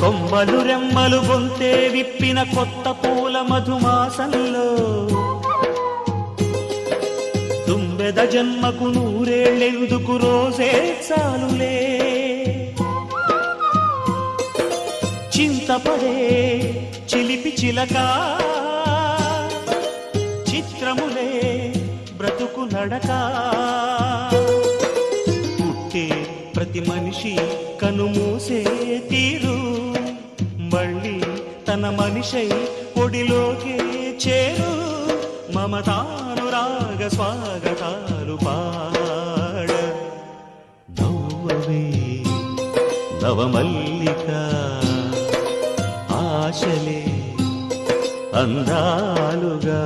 కొమ్మలు రెమ్మలు గొంతే విప్పిన కొత్త పూల మధుమాసంలో తుంబెద జన్మకు నూరేళ్ళెందుకు రోజే చాలులే చింతపడే చిలిపి చిలక చిత్రములే బ్రతుకు నడక పుట్టే ప్రతి మనిషి కనుమూసే తీరు మళ్ళీ తన మనిషై ఒడిలోకే చేరు మమతానురాగ స్వాగతాలు పాడ నవ్వవే నవమల్లిక ఆశలే అందాలుగా